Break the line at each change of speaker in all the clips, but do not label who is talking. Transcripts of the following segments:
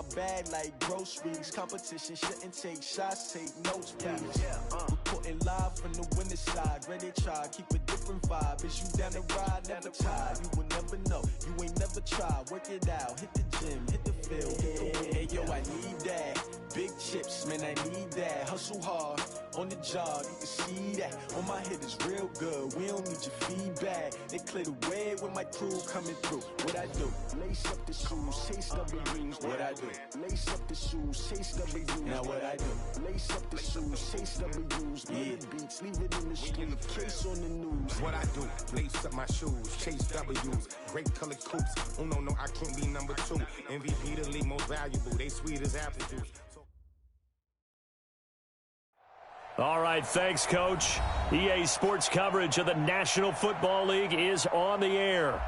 my bag like groceries. Competition shouldn't take shots, take notes, please. Reporting live from the winning side. Ready to try, keep a different vibe. Is you down the ride, never tired. You will never know, you ain't never tried. Work it out, hit the gym, hit the field, hit the win. Hey, yo, I need that. Big chips, man, I need that. Hustle hard, on the job, you can see that. On my head is real good, we don't need your feedback. They clear the way when my crew coming through. What I do? Lace up the shoes, chase W's. What I do? Lace up the shoes, chase W's. Now what I do? Lace up the shoes, chase W's. Yeah. Beats, leave it in the street, case on the news.
What I do? Lace up my shoes, chase W's. Great colored coops. Oh no, I can't be number 2. MVP the league most valuable. They sweet as apple juice.
All right, thanks, Coach. EA Sports coverage of the National Football League is on the air.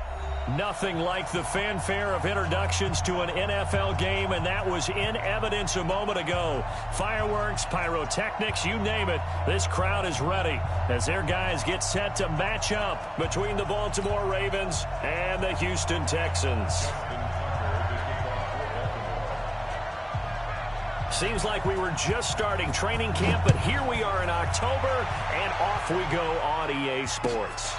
Nothing like the fanfare of introductions to an NFL game, and that was in evidence a moment ago. Fireworks, pyrotechnics, you name it. This crowd is ready as their guys get set to match up between the Baltimore Ravens and the Houston Texans. Seems like we were just starting training camp, but here we are in October, and off we go on EA Sports.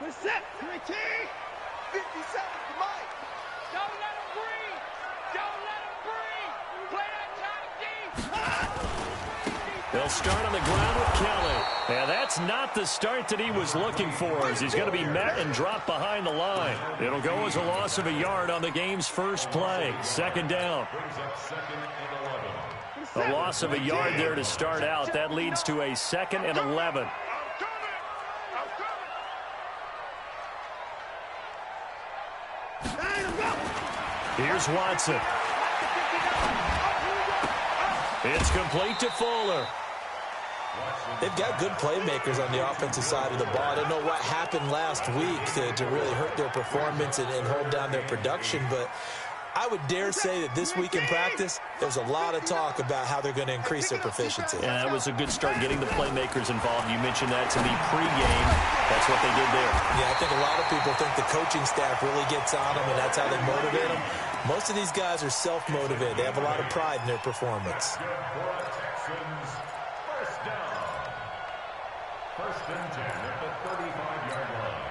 We're set, 3T, 57 to Mike.
Don't let him breathe! Don't let him breathe! Play that time deep!
They'll start on the ground with Kelly. And that's not the start that he was looking for, as he's going to be met and dropped behind the line. It'll go as a loss of a yard on the game's first play. Second down. A loss of a yard there to start out. That leads to a 2nd and 11. Here's Watson. It's complete to Fuller.
They've got good playmakers on the offensive side of the ball. I don't know what happened last week to really hurt their performance and hold down their production, but I would dare say that this week in practice, there's a lot of talk about how they're going to increase their proficiency.
Yeah, that was a good start getting the playmakers involved. You mentioned that to me pregame. That's what they did there.
Yeah, I think a lot of people think the coaching staff really gets on them, and that's how they motivate them. Most of these guys are self-motivated. They have a lot of pride in their performance.
First and 10 at the 35-yard line.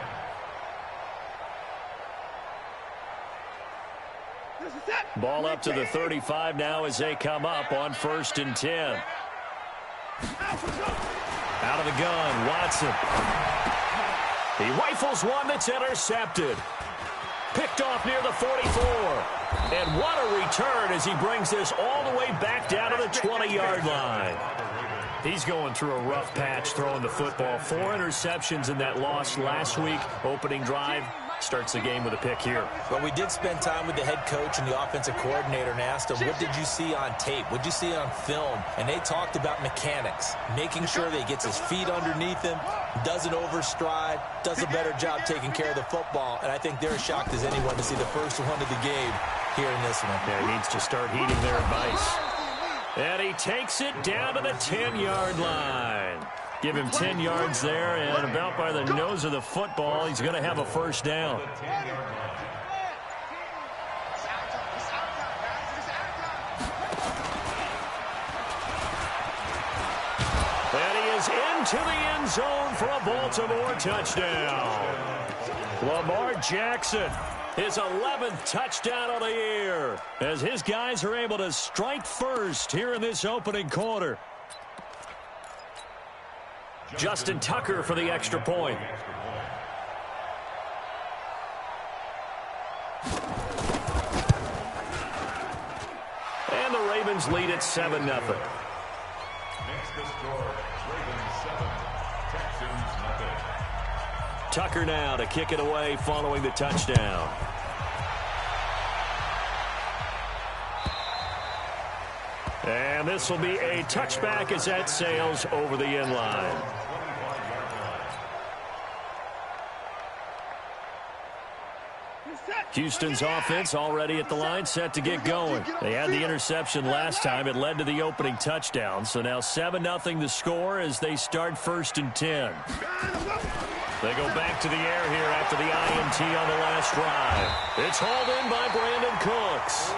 Ball up to the 35 now as they come up on 1st and 10. Out of the gun, Watson. He rifles one that's intercepted. Picked off near the 44. And what a return as he brings this all the way back down to the 20-yard line. He's going through a rough patch throwing the football. 4 interceptions in that loss last week. Opening drive starts the game with a pick here.
Well, we did spend time with the head coach and the offensive coordinator and asked him, what did you see on tape? What did you see on film? And they talked about mechanics, making sure that he gets his feet underneath him, doesn't overstride, does a better job taking care of the football. And I think they're as shocked as anyone to see the first one of the game here in this one.
Yeah, he needs to start heeding their advice. And he takes it down to the 10-yard line. Give him 10 yards there, and about by the nose of the football, he's going to have a first down. And he is into the end zone for a Baltimore touchdown. Lamar Jackson, his 11th touchdown of the year, as his guys are able to strike first here in this opening quarter. Justin Tucker for the extra point. And the Ravens lead at 7-0.
Next to score, Ravens 7, Texans 0.
Tucker now to kick it away following the touchdown. And this will be a touchback as that sails over the end line. Houston's offense already at the line, set to get going. They had the interception last time. It led to the opening touchdown. So now 7-0 the score as they start 1st and 10. They go back to the air here after the INT on the last drive. It's hauled in by Brandon Cooks.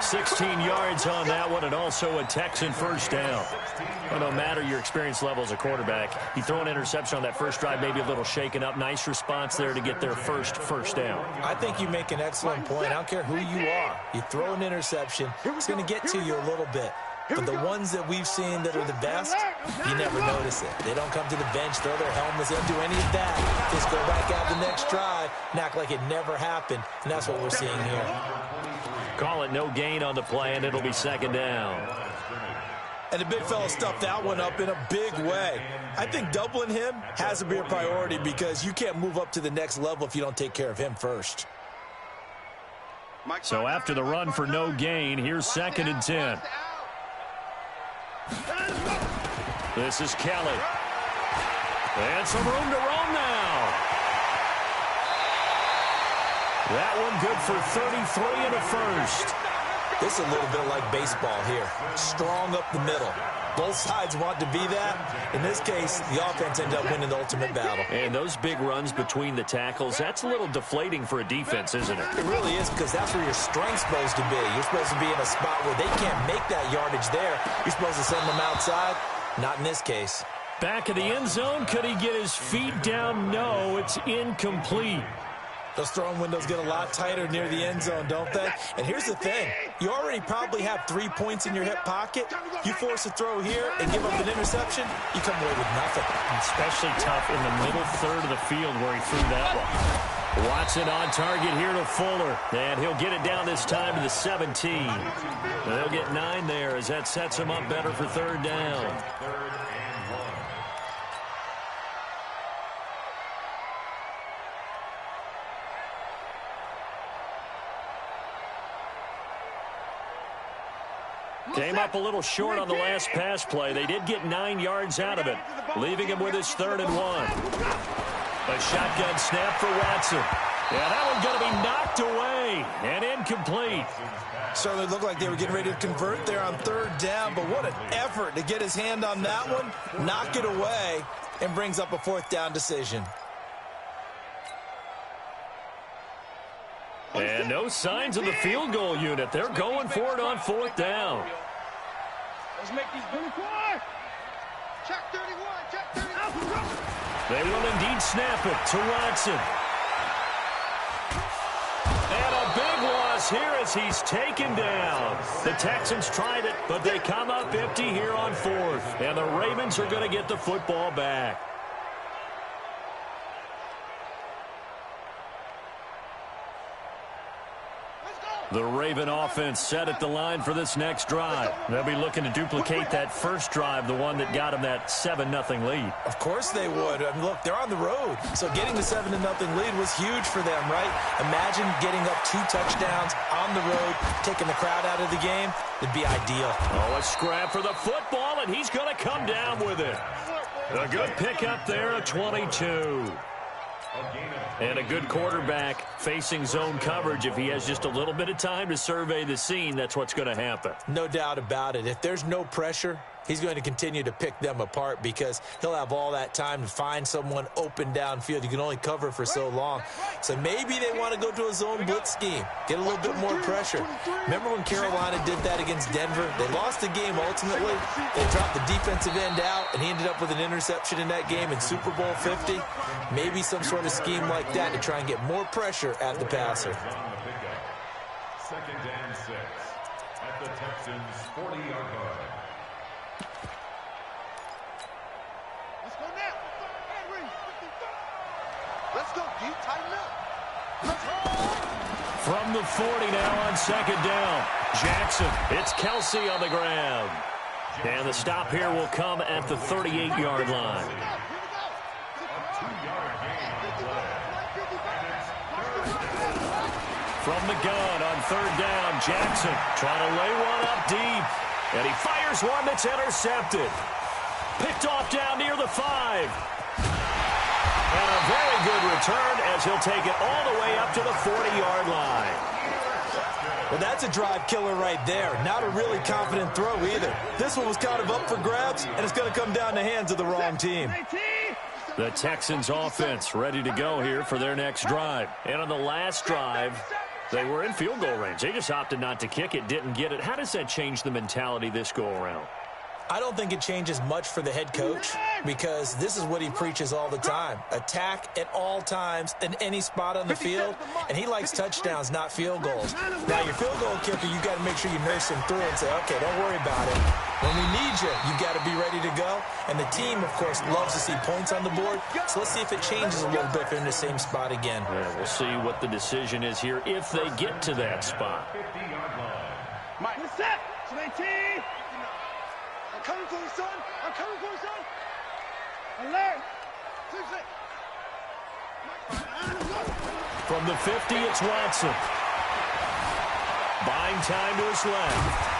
16 yards on that one, and also a Texan first down. Well, no matter your experience level as a quarterback, you throw an interception on that first drive, maybe a little shaken up. Nice response there to get their first down.
I think you make an excellent point. I don't care who you are. You throw an interception, it's going to get to you a little bit. But the ones that we've seen that are the best, you never notice it. They don't come to the bench, throw their helmets, they don't do any of that. Just go back out the next drive and act like it never happened. And that's what we're seeing here.
Call it no gain on the play, and it'll be 2nd down.
And the big fella stuffed that one up in a big way. I think doubling him has to be a priority because you can't move up to the next level if you don't take care of him first.
So after the run for no gain, here's 2nd and 10. This is Kelly. And some room to roam now. That one good for 33 and a first.
This is a little bit like baseball here. Strong up the middle. Both sides want to be that. In this case, the offense ended up winning the ultimate battle.
And those big runs between the tackles, that's a little deflating for a defense, isn't it?
It really is, because that's where your strength's supposed to be. You're supposed to be in a spot where they can't make that yardage there. You're supposed to send them outside. Not in this case.
Back of the end zone. Could he get his feet down? No, it's incomplete.
Those throwing windows get a lot tighter near the end zone, don't they? And here's the thing. You already probably have 3 points in your hip pocket. You force a throw here and give up an interception, you come away with nothing.
Especially tough in the middle third of the field where he threw that one. Watson on target here to Fuller. And he'll get it down this time to the 17. And they'll get 9 there as that sets him up better for 3rd down. Came up a little short on the last pass play. They did get 9 yards out of it, leaving him with his 3rd and 1. A shotgun snap for Watson. Yeah, that one's going to be knocked away and incomplete.
Certainly looked like they were getting ready to convert there on 3rd down, but what an effort to get his hand on that one, knock it away, and brings up a 4th down decision.
And no signs of the field goal unit. They're going for it on 4th down.
Let's make these blue quiet. Check 31, check 31.
They will indeed snap it to Watson. And a big loss here as he's taken down. The Texans tried it, but they come up empty here on 4th. And the Ravens are going to get the football back. The Raven offense set at the line for this next drive. They'll be looking to duplicate that first drive, the one that got them that 7-0 lead.
Of course they would. I mean, look, they're on the road. So getting the 7-0 lead was huge for them, right? Imagine getting up 2 touchdowns on the road, taking the crowd out of the game. It'd be ideal.
Oh, a scrap for the football, and he's going to come down with it. A good pickup there, a 22. And a good quarterback facing zone coverage. If he has just a little bit of time to survey the scene, that's what's going to happen.
No doubt about it. If there's no pressure, he's going to continue to pick them apart because he'll have all that time to find someone open downfield. You can only cover for so long. So maybe they want to go to a zone blitz scheme, get a little bit more pressure. Remember when Carolina did that against Denver? They lost the game ultimately. They dropped the defensive end out, and he ended up with an interception in that game in Super Bowl 50. Maybe some sort of scheme like that to try and get more pressure at the passer.
2nd and 6 at the Texans' 40-yard line.
Let's go now. Let's go, D. Tighten up. Let's go.
From the 40 now on 2nd down. Jackson. It's Kelsey on the ground. And the stop here will come at the 38-yard line. From the gun on 3rd down, Jackson trying to lay one up deep. And he fires one that's intercepted. Picked off down near the 5. And a very good return as he'll take it all the way up to the 40-yard line.
Well, that's a drive killer right there. Not a really confident throw either. This one was kind of up for grabs, and it's going to come down the hands of the wrong team.
The Texans offense ready to go here for their next drive. And on the last drive, they were in field goal range. They just opted not to kick it, didn't get it. How does that change the mentality this go-around?
I don't think it changes much for the head coach because this is what he preaches all the time. Attack at all times in any spot on the field, and he likes touchdowns, not field goals. Now, your field goal kicker, you got to make sure you nurse him through and say, okay, don't worry about it. When we need you, you got to be ready to go. And the team, of course, loves to see points on the board. So let's see if it changes a little bit if they're in the same spot again.
Yeah, we'll see what the decision is here if they get to that spot.
Mike, set. 19. I'm coming for you, son. I'm coming for you, son. Alert.
From the 50, it's Watson. Buying time to his left.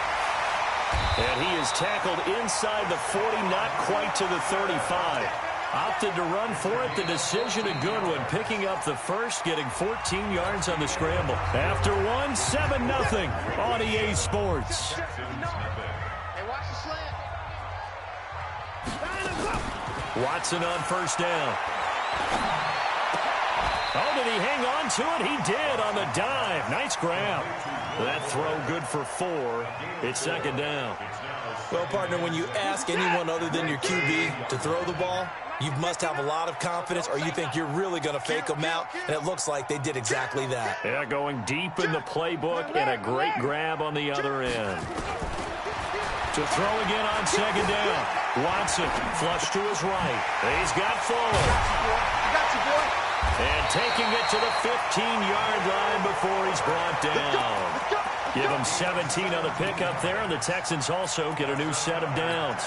And he is tackled inside the 40, not quite to the 35. Opted to run for it. The decision, a good one. Picking up the first, getting 14 yards on the scramble. After one, 7-0 on EA Sports.
Hey, watch the slant.
Watson on first down. Oh, did he hang on to it? He did on the dive. Nice grab. That throw good for 4. It's second down.
Well, partner, when you ask anyone other than your QB to throw the ball, you must have a lot of confidence or you think you're really going to fake them out, and it looks like they did exactly that.
Yeah, going deep in the playbook and a great grab on the other end. To throw again on second down. Watson flush to his right. He's got Fuller. And taking it to the 15-yard line before he's brought down. Give him 17 on the pickup there, and the Texans also get a new set of downs.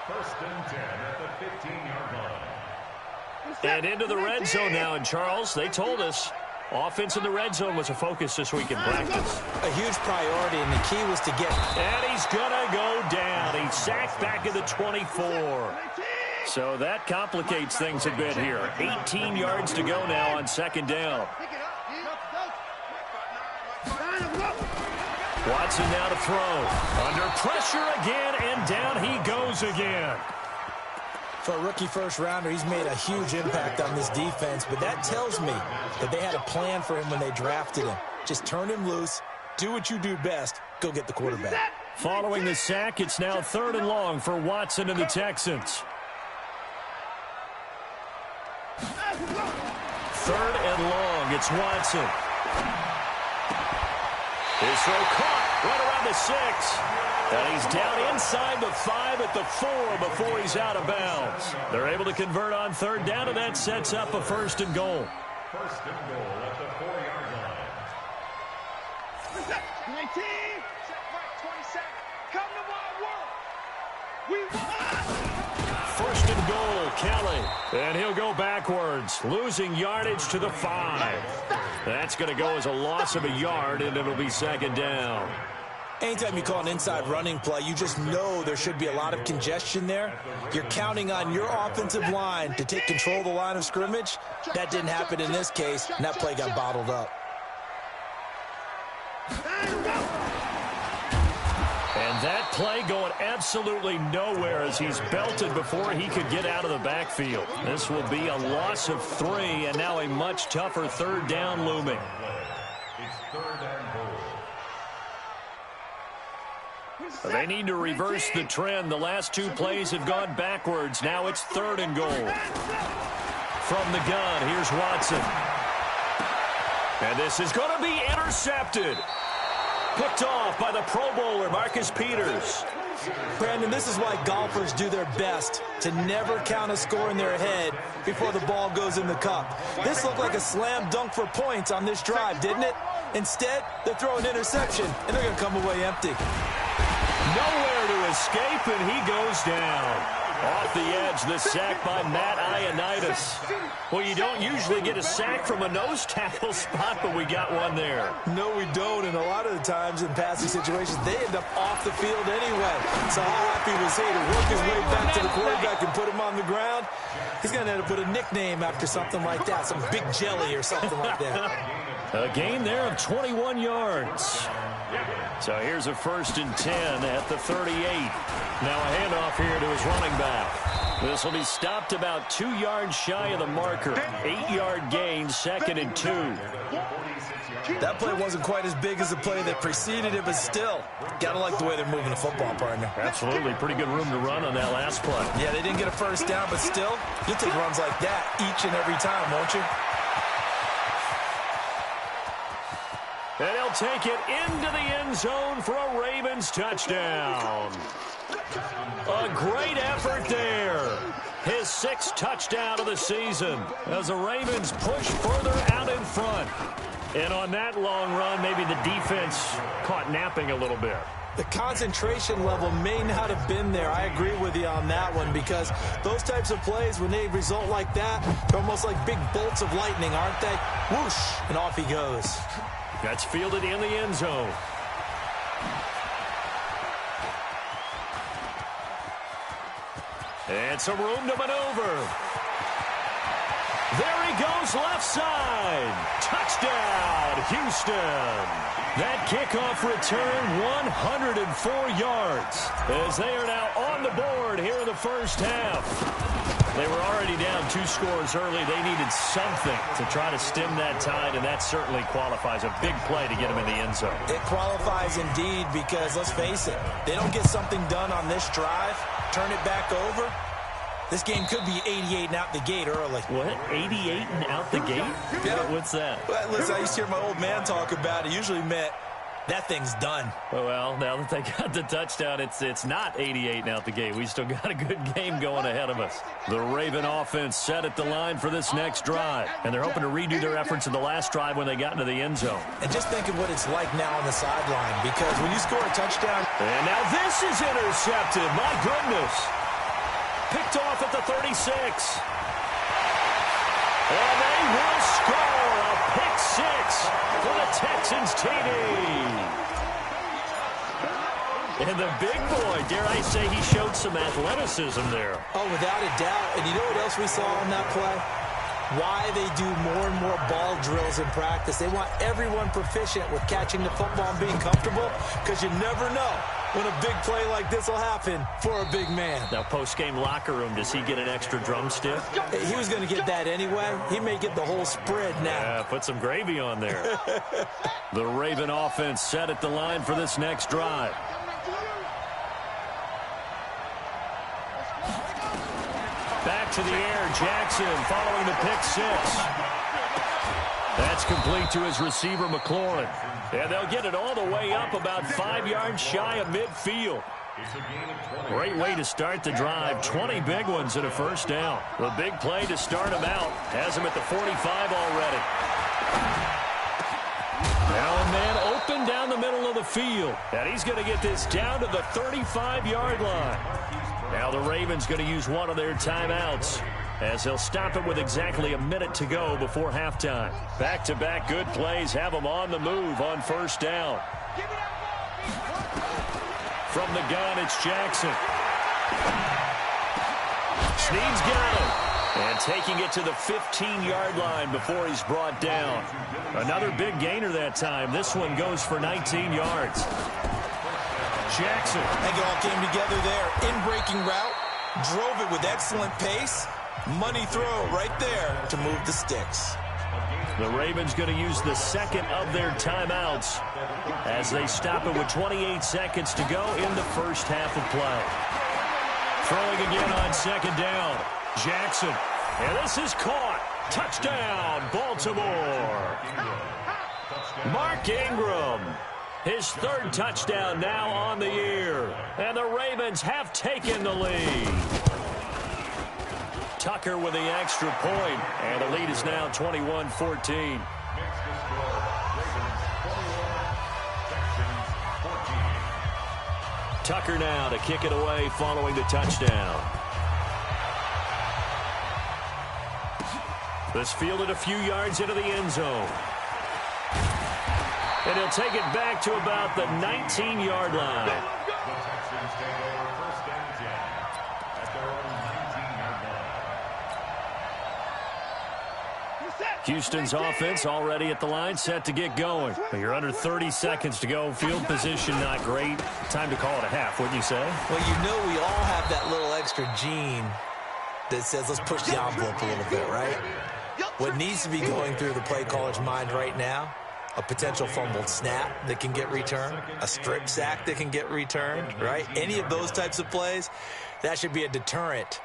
First and 10 at the 15-yard line.
And into the red zone now, and Charles, they told us offense in the red zone was a focus this week in practice.
A huge priority, and the key was to get...
And he's going to go down. He's sacked back at the 24. So that complicates things a bit here. 18 yards to go now on second down. Watson now to throw. Under pressure again, and down he goes again.
For a rookie first-rounder, he's made a huge impact on this defense, but that tells me that they had a plan for him when they drafted him. Just turn him loose, do what you do best, go get the quarterback.
Following the sack, it's now 3rd and long for Watson and the Texans. 3rd and long, it's Watson. His throw caught right around the 6. And he's down inside the 5 at the 4 before he's out of bounds. They're able to convert on 3rd down, and that sets up a 1st and goal.
1st and goal at the 4-yard line.
19. Check right, 27. Come to my world. We won.
1st and goal, Kelly. And he'll go backwards, losing yardage to the 5. That's going to go as a loss of a yard, and it'll be 2nd down.
Anytime you call an inside running play, you just know there should be a lot of congestion there. You're counting on your offensive line to take control of the line of scrimmage. That didn't happen in this case, and that play got bottled up.
And that play going absolutely nowhere as he's belted before he could get out of the backfield. This will be a loss of 3, and now a much tougher 3rd down looming.
It's 3rd and goal.
They need to reverse the trend. The last 2 plays have gone backwards. Now it's 3rd and goal. From the gun, here's Watson. And this is going to be intercepted. Picked off by the Pro Bowler, Marcus Peters.
Brandon, this is why golfers do their best to never count a score in their head before the ball goes in the cup. This looked like a slam dunk for points on this drive, didn't it? Instead, they throw an interception, and they're going to come away empty.
Nowhere to escape, and he goes down. Off the edge, the sack by Matt Ioannidis. Well, you don't usually get a sack from a nose tackle spot, but we got one there.
No, we don't, and a lot of the times in passing situations, they end up off the field anyway. So how happy was he to work his way back to the quarterback and put him on the ground? He's going to have to put a nickname after something like that, some Big Jelly or something like that.
A gain there of 21 yards. So here's a 1st and 10 at the 38. Now a handoff here to his running back. This will be stopped about 2 yards shy of the marker. 8-yard gain, 2nd and 2.
That play wasn't quite as big as the play that preceded it, but still, gotta like the way they're moving the football, partner.
Absolutely, pretty good room to run on that last play.
Yeah, they didn't get a first down, but still, you'll take runs like that each and every time, won't you?
And he'll take it into the end zone for a Ravens touchdown. A great effort there. His 6th touchdown of the season as the Ravens push further out in front. And on that long run, maybe the defense caught napping a little bit.
The concentration level may not have been there. I agree with you on that one because those types of plays, when they result like that, they're almost like big bolts of lightning, aren't they? Whoosh, and off he goes.
That's fielded in the end zone. And some room to maneuver. There he goes, left side. Touchdown, Houston. That kickoff return, 104 yards, as they are now on the board here in the first half. They were already down 2 scores early. They needed something to try to stem that tide, and that certainly qualifies. A big play to get them in the end zone.
It qualifies indeed because, let's face it, they don't get something done on this drive, turn it back over, this game could be 88 and out the gate early.
What? 88 and out the gate?
Yeah.
What's that?
Well, listen, I used to hear my old man talk about it. Usually meant that thing's done.
Well, now that they got the touchdown, it's not 88 and out the gate. We still got a good game going ahead of us. The Raven offense set at the line for this next drive, and they're hoping to redo their efforts in the last drive when they got into the end zone.
And just think of what it's like now on the sideline, because when you score a touchdown...
And now this is intercepted. My goodness. Picked off at the 36. And they will score a pick 6 for the Texans TD. And the big boy, dare I say, he showed some athleticism there.
Oh, without a doubt. And you know what else we saw on that play? Why they do more and more ball drills in practice. They want everyone proficient with catching the football and being comfortable, because you never know when a big play like this will happen for a big man.
Now, post-game locker room, does he get an extra drumstick?
He was going to get that anyway. He may get the whole spread now.
Yeah, put some gravy on there. The Raven offense set at the line for this next drive. Back to the air, Jackson following the pick 6. That's complete to his receiver, McLaurin. And they'll get it all the way up about 5 yards shy of midfield. Great way to start the drive. 20 big ones and a first down. The big play to start him out. Has him at the 45 already. Now a man open down the middle of the field. And he's going to get this down to the 35-yard line. Now the Ravens going to use one of their timeouts, as they'll stop it with exactly a minute to go before halftime. Back-to-back good plays have them on the move on first down. From the gun, it's Jackson. Snead's got him. And taking it to the 15-yard line before he's brought down. Another big gainer that time. This one goes for 19 yards. Jackson.
I think it all came together there. In-breaking route. Drove it with excellent pace. Money throw right there to move the sticks.
The Ravens going to use the second of their timeouts as they stop it with 28 seconds to go in the first half of play. Throwing again on second down. Jackson. And this is caught. Touchdown, Baltimore. Mark Ingram. His 3rd touchdown now on the year. And the Ravens have taken the lead. Tucker with the extra point. And the lead is now 21-14. Tucker now to kick it away following the touchdown. This fielded a few yards into the end zone. And he'll take it back to about the 19-yard line.
The Texans take over first and 10 at their own 19-yard line.
Houston's offense already at the line, set to get going. You're under 30 seconds to go. Field position not great. Time to call it a half, wouldn't you say?
Well, you know we all have that little extra gene that says let's push the envelope a little bit, right? What needs to be going through the play caller's mind right now, a potential fumbled snap that can get returned, a strip sack that can get returned, right? Any of those types of plays, that should be a deterrent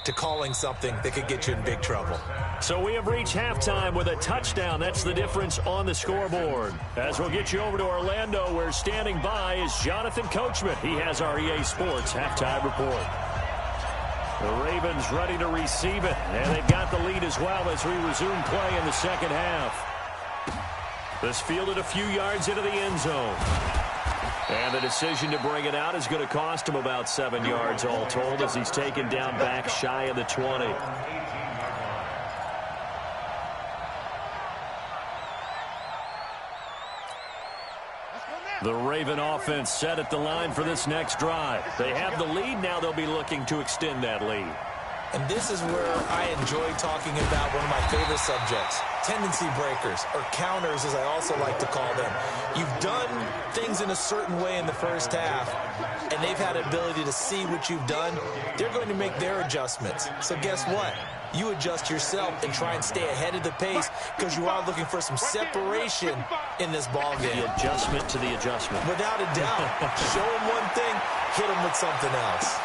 to calling something that could get you in big trouble.
So we have reached halftime with a touchdown. That's the difference on the scoreboard. As we'll get you over to Orlando, where standing by is Jonathan Coachman. He has our EA Sports halftime report. The Ravens ready to receive it, and they've got the lead as well as we resume play in the second half. This fielded a few yards into the end zone. And the decision to bring it out is going to cost him about 7 yards all told as he's taken down back shy of the 20. The Raven offense set at the line for this next drive. They have the lead. Now they'll be looking to extend that lead.
And this is where I enjoy talking about one of my favorite subjects, tendency breakers, or counters as I also like to call them. You've done things in a certain way in the first half, and they've had the ability to see what you've done. They're going to make their adjustments. So guess what? You adjust yourself and try and stay ahead of the pace because you are looking for some separation in this ball game.
The adjustment to the adjustment.
Without a doubt. Show them one thing, hit them with something else.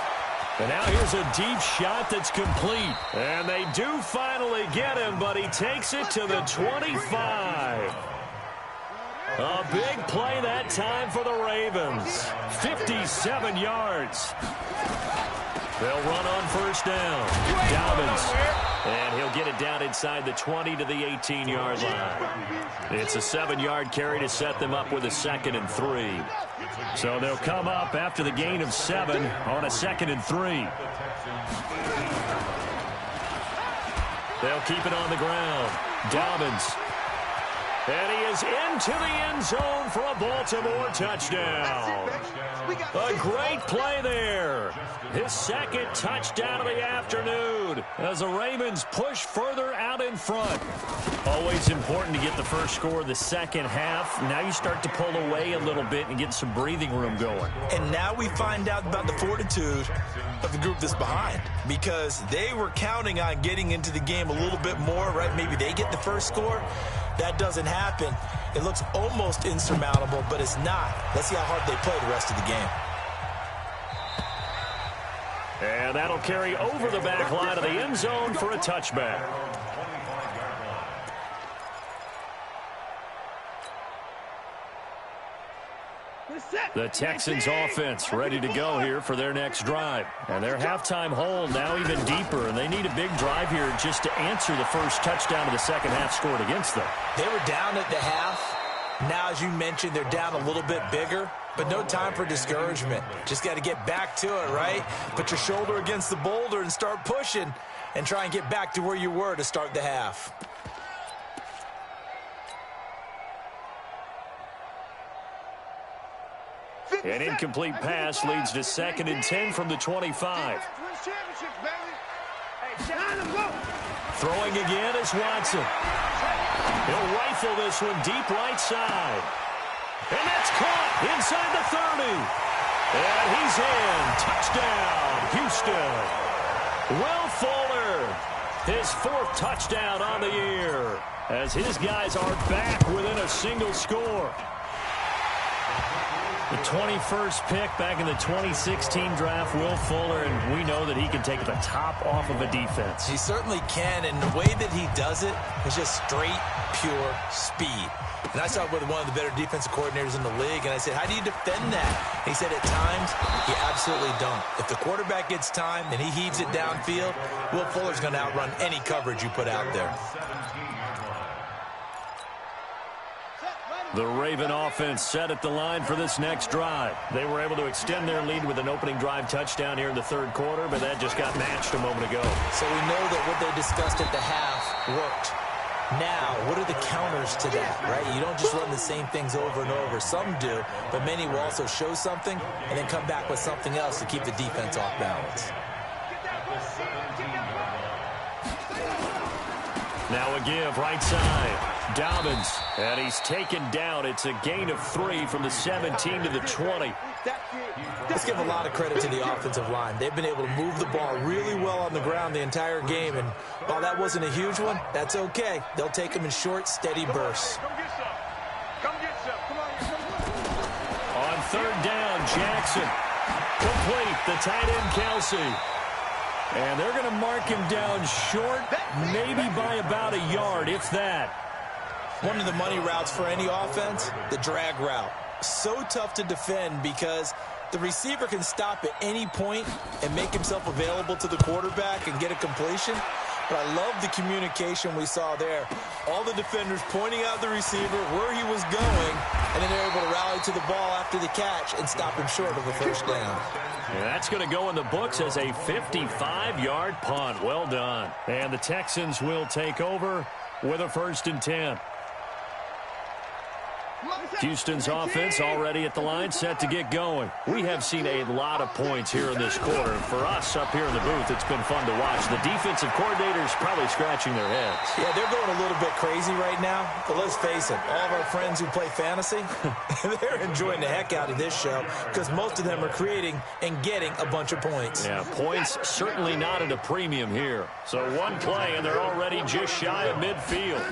And now here's a deep shot that's complete. And they do finally get him, but he takes it to the 25. A big play that time for the Ravens. 57 yards. They'll run on first down. Dobbins. And he'll get it down inside the 20 to the 18-yard line. It's a 7-yard carry to set them up with a 2nd and 3. So they'll come up after the gain of 7 on a 2nd and 3. They'll keep it on the ground. Dobbins. And he is into the end zone for a Baltimore touchdown. A great play there. His 2nd touchdown of the afternoon as the Ravens push further out in front. Always important to get the first score of the second half. Now you start to pull away a little bit and get some breathing room going.
And now we find out about the fortitude of the group that's behind, because they were counting on getting into the game a little bit more, right? Maybe they get the first score. That doesn't happen. It looks almost insurmountable, but it's not. Let's see how hard they play the rest of the game.
And that'll carry over the back line of the end zone for a touchback. The Texans offense ready to go here for their next drive. And their halftime hole now even deeper, and they need a big drive here just to answer the first touchdown of the second half scored against them.
They were down at the half. Now, as you mentioned, they're down a little bit bigger, but no time for discouragement. Just got to get back to it, right? Put your shoulder against the boulder and start pushing and try and get back to where you were to start the half.
An incomplete pass leads to 2nd and 10 from the 25. Throwing again is Watson. He'll rifle this one deep right side. And that's caught inside the 30. And he's in. Touchdown, Houston. Will Fuller, his 4th touchdown on the year, as his guys are back within a single score. The 21st pick back in the 2016 draft, Will Fuller, and we know that he can take the top off of a defense.
He certainly can, and the way that he does it is just straight, pure speed. And I saw it with one of the better defensive coordinators in the league, and I said, how do you defend that? And he said, at times, you absolutely don't. If the quarterback gets time and he heaves it downfield, Will Fuller's going to outrun any coverage you put out there.
The Raven offense set at the line for this next drive. They were able to extend their lead with an opening drive touchdown here in the third quarter, but that just got matched a moment ago.
So we know that what they discussed at the half worked. Now, what are the counters to that, right? You don't just run the same things over and over. Some do, but many will also show something and then come back with something else to keep the defense off balance.
Now a give, right side. Dobbins, and he's taken down. It's a gain of 3 from the 17 to the 20.
Let's give a lot of credit to the offensive line. They've been able to move the ball really well on the ground the entire game, and while that wasn't a huge one, that's okay. They'll take them in short, steady bursts.
On third down, Jackson. Complete, the tight end, Kelsey. And they're going to mark him down short, maybe by about a yard, if that.
One of the money routes for any offense, the drag route. So tough to defend because the receiver can stop at any point and make himself available to the quarterback and get a completion. But I love the communication we saw there. All the defenders pointing out the receiver, where he was going, and then they're able to rally to the ball after the catch and stop him short of a first down.
And that's going to go in the books as a 55-yard punt. Well done. And the Texans will take over with a 1st and 10. Houston's offense already at the line, set to get going. We have seen a lot of points here in this quarter. For us up here in the booth, it's been fun to watch. The defensive coordinators probably scratching their heads.
Yeah, they're going a little bit crazy right now. But let's face it, all of our friends who play fantasy, they're enjoying the heck out of this show because most of them are creating and getting a bunch of points.
Yeah, points certainly not at a premium here. So one play, and they're already just shy of midfield.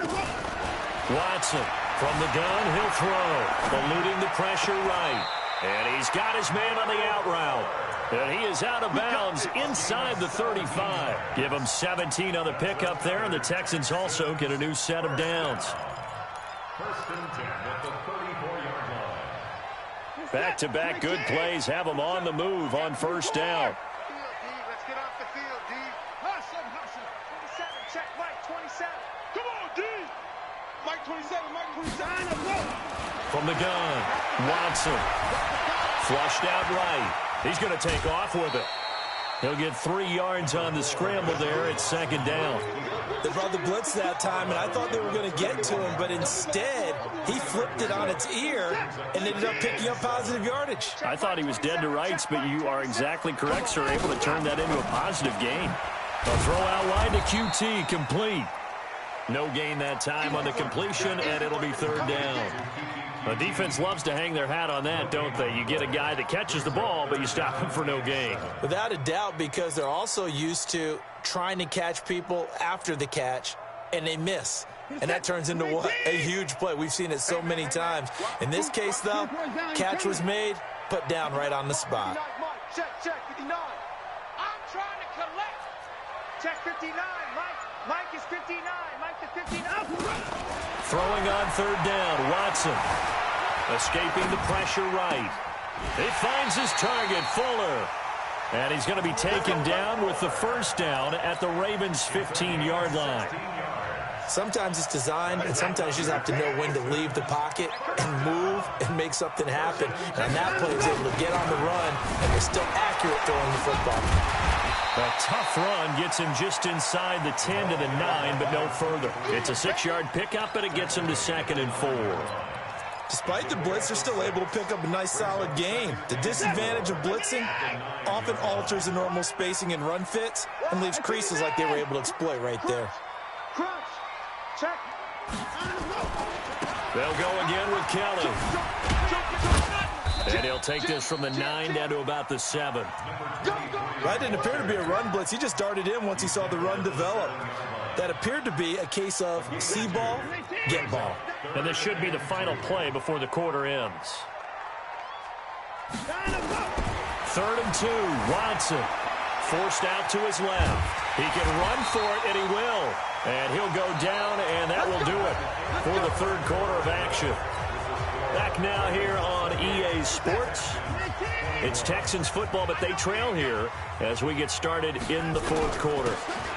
Watson. From the gun, he'll throw, eluding the pressure right. And he's got his man on the out route. And he is out of bounds inside the 35. Give him 17 on the pickup there, and the Texans also get a new set of downs.
1st and 10 at the 34-yard line.
Back-to-back good plays have them on the move on 1st down.
Let's get off the field, D. Hustle. 27, check Mike, 27. Come on, D. Mike 27, Mike 27.
From the gun, Watson. Flushed out right. He's going to take off with it. He'll get 3 yards on the scramble there at 2nd down.
They brought the blitz that time, and I thought they were going to get to him, but instead, he flipped it on its ear and ended up picking up positive yardage.
I thought he was dead to rights, but you are exactly correct, sir. Able to turn that into a positive gain. A throw out wide to QT, complete. No gain that time on the completion, and it'll be 3rd down. The defense loves to hang their hat on that, don't they? You get a guy that catches the ball, but you stop him for no gain.
Without a doubt, because they're also used to trying to catch people after the catch, and they miss. And that turns into what? A huge play. We've seen it so many times. In this case, though, catch was made, put down right on the spot.
Check, 59. I'm trying to collect. Check 59, Mike. Mike is 59. Mike to 59.
Throwing on 3rd down, Watson. Escaping the pressure right. He finds his target, Fuller. And he's going to be taken down with the 1st down at the Ravens' 15-yard line.
Sometimes it's designed, and sometimes you just have to know when to leave the pocket and move and make something happen. And on that play, he's able to get on the run, and they're still accurate throwing the football.
A tough run gets him just inside the 10 to the 9, but no further. It's a 6-yard pickup, and it gets him to 2nd and 4.
Despite the blitz, they're still able to pick up a nice, solid gain. The disadvantage of blitzing often alters the normal spacing and run fits and leaves creases like they were able to exploit right there.
Crunch. Check.
They'll go again with Kelly. And he'll take this from the 9 down to about the 7.
That didn't appear to be a run blitz. He just darted in once he saw the run develop. That appeared to be a case of see ball, get ball.
And this should be the final play before the quarter ends. 3rd and 2, Watson. Forced out to his left. He can run for it, and he will. And he'll go down, and that will do it for the 3rd quarter of action. Back now here on EA Sports. It's Texans football, but they trail here as we get started in the 4th quarter.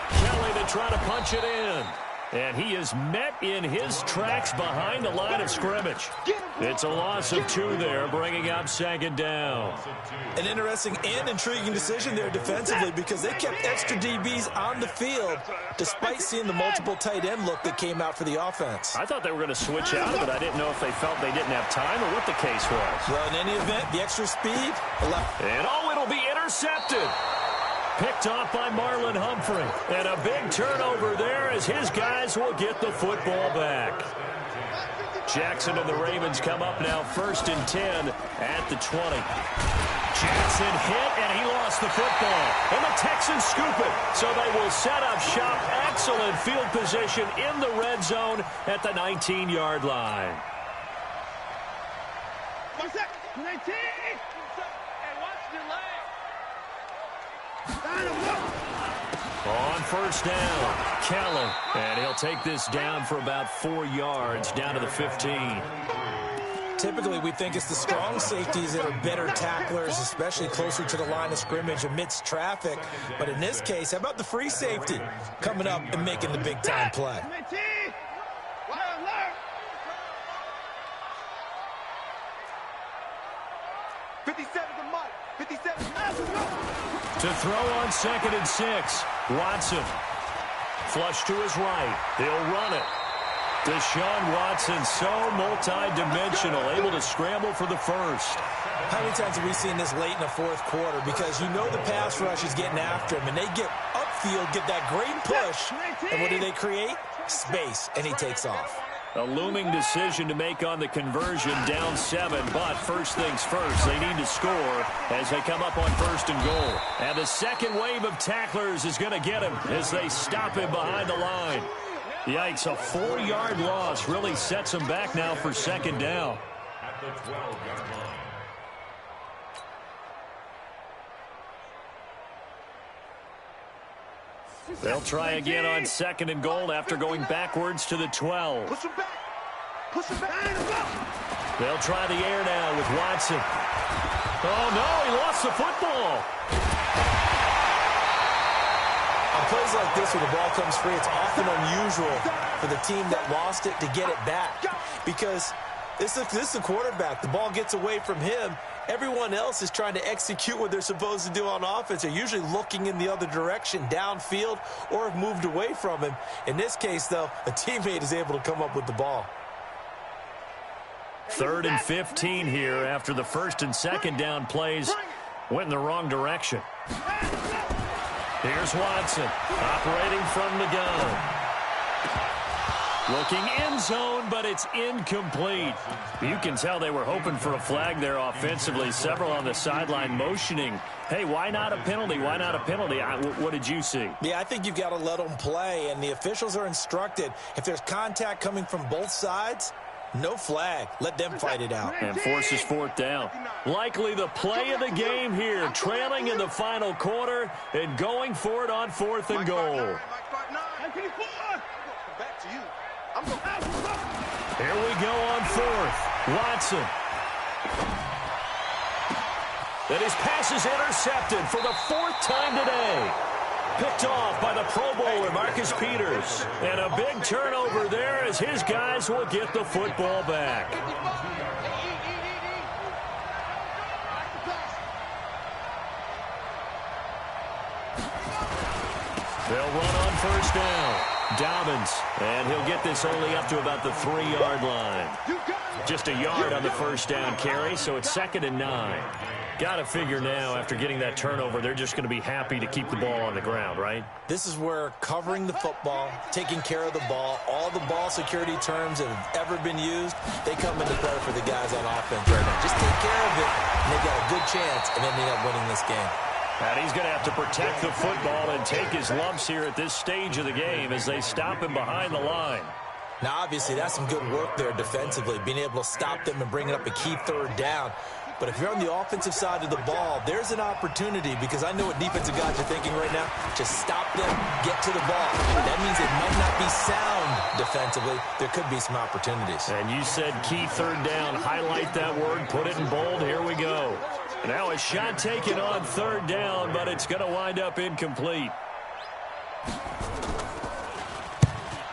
Kelly to try to punch it in. And he is met in his tracks behind the line of scrimmage. It's a loss of 2 there, bringing up second down.
An interesting and intriguing decision there defensively because they kept extra DBs on the field despite seeing the multiple tight end look that came out for the offense.
I thought they were going to switch out of it. I didn't know if they felt they didn't have time or what the case was.
Well, in any event, the extra speed allowed.
And it'll be intercepted. Picked off by Marlon Humphrey. And a big turnover there as his guys will get the football back. Jackson and the Ravens come up now 1st and 10 at the 20. Jackson hit, and he lost the football. And the Texans scoop it. So they will set up shop. Excellent field position in the red zone at the 19-yard line.
19!
On first down, Kelly. And he'll take this down for about 4 yards, down to the 15.
Typically, we think it's the strong safeties that are better tacklers, especially closer to the line of scrimmage amidst traffic. But in this case, how about the free safety coming up and making the big-time play?
57 to Mike. 57.
To throw on 2nd and 6. Watson. Flush to his right. He'll run it. Deshaun Watson, so multi-dimensional, able to scramble for the first.
How many times have we seen this late in the 4th quarter? Because you know the pass rush is getting after him, and they get upfield, get that great push, and what do they create? Space, and he takes off.
A looming decision to make on the conversion, down 7, but first things first, they need to score as they come up on 1st and goal. And the second wave of tacklers is going to get him as they stop him behind the line. Yikes, a 4-yard loss really sets him back now for 2nd down.
At the 12-yard line.
They'll try again on 2nd and goal after going backwards to the 12.
Push him back. Push him back.
They'll try the air now with Watson. Oh, no, he lost the football.
On plays like this where the ball comes free, it's often unusual for the team that lost it to get it back. Because this is a quarterback. The ball gets away from him. Everyone else is trying to execute what they're supposed to do on offense. They're usually looking in the other direction, downfield, or have moved away from him. In this case, though, a teammate is able to come up with the ball.
3rd and 15 here after the 1st and 2nd down plays went in the wrong direction. Here's Watson operating from the gun. Looking end zone, but it's incomplete. You can tell they were hoping for a flag there offensively. Several on the sideline motioning, hey, why not a penalty? Why not a penalty? What did you see?
Yeah, I think you've got to let them play, and the officials are instructed. If there's contact coming from both sides, no flag. Let them fight it out.
And forces 4th down. Likely the play of the game here, trailing in the final quarter and going for it on 4th and goal.
Back to you.
Here we go on 4th. Watson. And his pass is intercepted for the 4th time today. Picked off by the Pro Bowler, Marcus Peters. And a big turnover there as his guys will get the football back. They'll run on 1st down. Dobbins, and he'll get this only up to about the 3-yard line. Just a yard on the 1st down carry, so it's 2nd and 9. Got to figure now, after getting that turnover, they're just going to be happy to keep the ball on the ground, right?
This is where covering the football, taking care of the ball, all the ball security terms that have ever been used, they come into play for the guys on offense right now. Just take care of it, and they've got a good chance of ending up winning this game.
And he's going to have to protect the football and take his lumps here at this stage of the game as they stop him behind the line.
Now, obviously, that's some good work there defensively, being able to stop them and bring it up a key 3rd down. But if you're on the offensive side of the ball, there's an opportunity, because I know what defensive guys are thinking right now. Just stop them, get to the ball. That means it might not be sound defensively. There could be some opportunities.
And you said key 3rd down. Highlight that word. Put it in bold. Here we go. Now a shot taken on 3rd down, but it's going to wind up incomplete.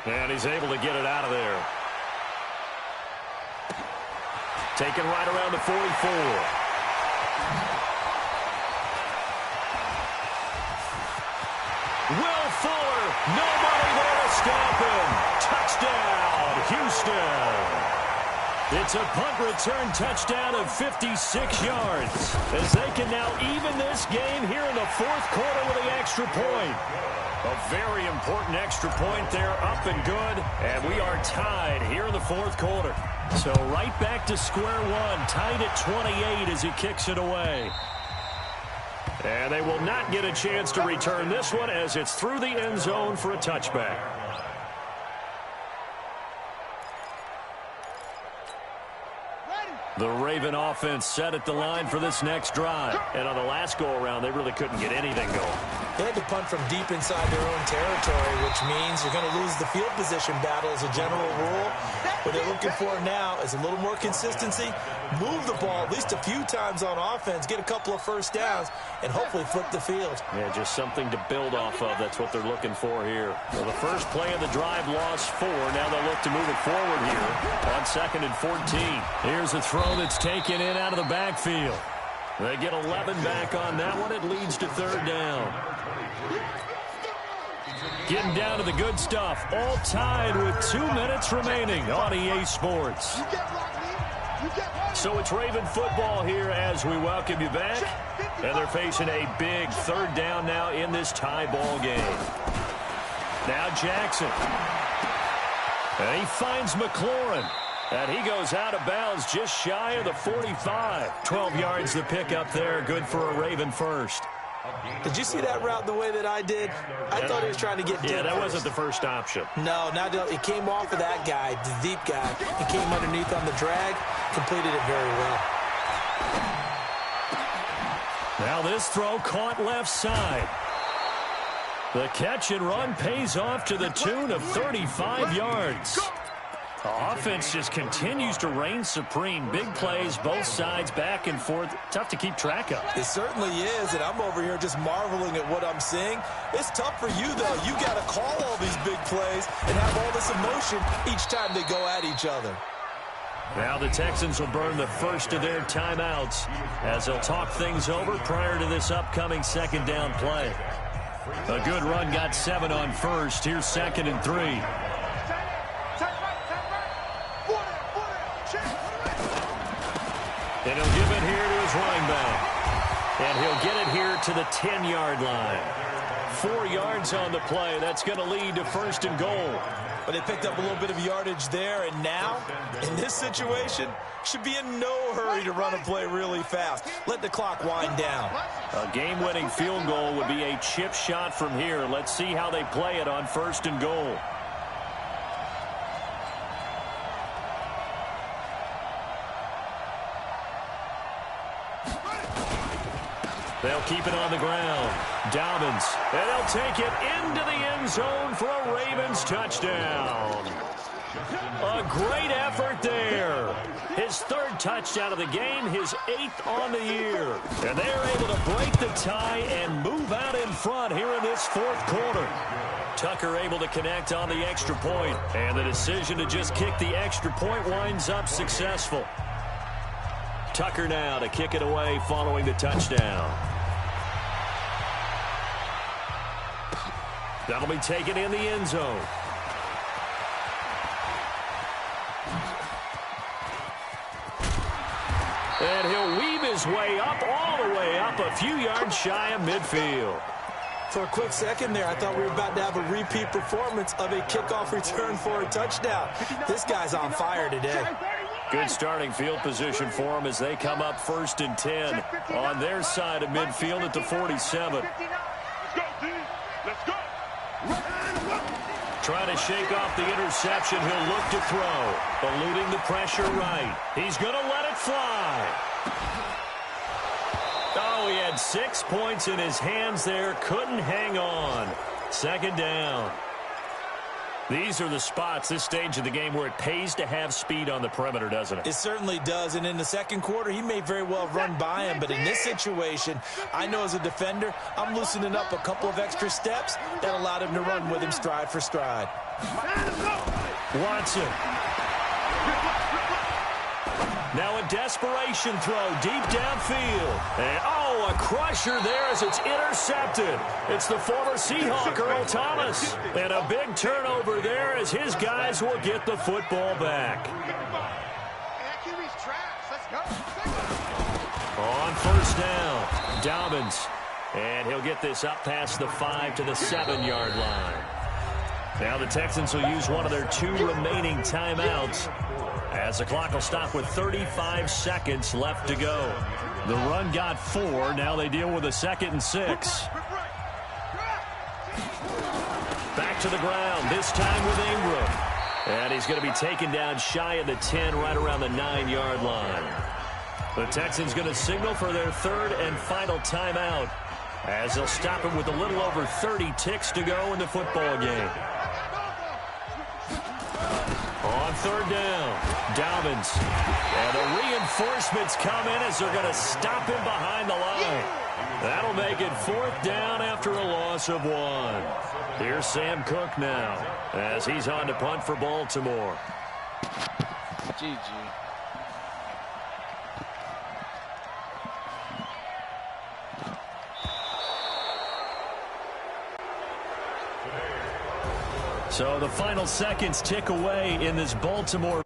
And he's able to get it out of there. Taken right around the 44. Will Fuller, nobody there to stop him. Touchdown, Houston. It's a punt return touchdown of 56 yards as they can now even this game here in the fourth quarter with the extra point. A very important extra point there, up and good, and we are tied here in the fourth quarter. So right back to square one, tied at 28 as he kicks it away. And they will not get a chance to return this one as it's through the end zone for a touchback. The Raven offense set at the line for this next drive. And on the last go-around, they really couldn't get anything going.
They had to punt from deep inside their own territory, which means you're going to lose the field position battle as a general rule. What they're looking for now is a little more consistency, move the ball at least a few times on offense, get a couple of first downs, and hopefully flip the field.
Yeah, just something to build off of. That's what they're looking for here. Well, the first play of the drive lost 4. Now they'll look to move it forward here on 2nd and 14. Here's a throw that's taken in out of the backfield. They get 11 back on that one. It leads to 3rd down. Getting down to the good stuff. All tied with 2 minutes remaining on EA Sports. So it's Raven football here as we welcome you back. And they're facing a big 3rd down now in this tie ball game. Now Jackson. And he finds McLaurin. And he goes out of bounds just shy of the 45. 12 yards to pick up there. Good for a Raven first.
Did you see that route the way that I did? I thought he was trying to get deep.
Yeah, that wasn't the first option.
No, it came off of that guy, the deep guy. He came underneath on the drag, completed it very well.
Now this throw caught left side. The catch and run pays off to the tune of 35 yards. The offense just continues to reign supreme. Big plays, both sides, back and forth. Tough to keep track of.
It certainly is, and I'm over here just marveling at what I'm seeing. It's tough for you, though. You got to call all these big plays and have all this emotion each time they go at each other.
Now the Texans will burn the first of their timeouts as they'll talk things over prior to this upcoming 2nd down play. A good run got 7 on first. Here's 2nd and 3. And he'll give it here to his running back. And he'll get it here to the 10-yard line. 4 yards on the play. That's going to lead to 1st and goal.
But they picked up a little bit of yardage there, and now, in this situation, should be in no hurry to run a play really fast. Let the clock wind down.
A game-winning field goal would be a chip shot from here. Let's see how they play it on 1st and goal. They'll keep it on the ground. Dobbins, and they'll take it into the end zone for a Ravens touchdown. A great effort there. His 3rd touchdown of the game, his 8th on the year. And they're able to break the tie and move out in front here in this 4th quarter. Tucker able to connect on the extra point, and the decision to just kick the extra point winds up successful. Tucker now to kick it away following the touchdown. That'll be taken in the end zone. And he'll weave his way up, all the way up, a few yards shy of midfield.
For a quick second there, I thought we were about to have a repeat performance of a kickoff return for a touchdown. This guy's on fire today.
Good starting field position for him as they come up 1st and 10 on their side of midfield at the 47.
Let's go, D. Let's go.
Trying to shake off the interception. He'll look to throw. Eluding the pressure right. He's going to let it fly. Oh, he had 6 points in his hands there. Couldn't hang on. 2nd down. These are the spots, this stage of the game, where it pays to have speed on the perimeter, doesn't it?
It certainly does, and in the second quarter, he may very well run by him, but in this situation, I know as a defender, I'm loosening up a couple of extra steps that allowed him to run with him stride for stride.
Watson. Now a desperation throw deep downfield. And, oh, a crusher there as it's intercepted. It's the former Seahawk, Earl Thomas. And a big turnover there as his guys will get the football back. On first down, Dobbins. And he'll get this up past the 5 to the 7-yard line. Now the Texans will use one of their 2 remaining timeouts, as the clock will stop with 35 seconds left to go. The run got 4. Now they deal with a 2nd and 6. Back to the ground, this time with Ingram. And he's going to be taken down shy of the 10, right around the 9-yard line. The Texans going to signal for their 3rd and final timeout, as they'll stop him with a little over 30 ticks to go in the football game. On third down, Dobbins. And the reinforcements come in as they're going to stop him behind the line. That'll make it 4th down after a loss of 1. Here's Sam Cook now, as he's on to punt for Baltimore.
GG.
So the final seconds tick away in this Baltimore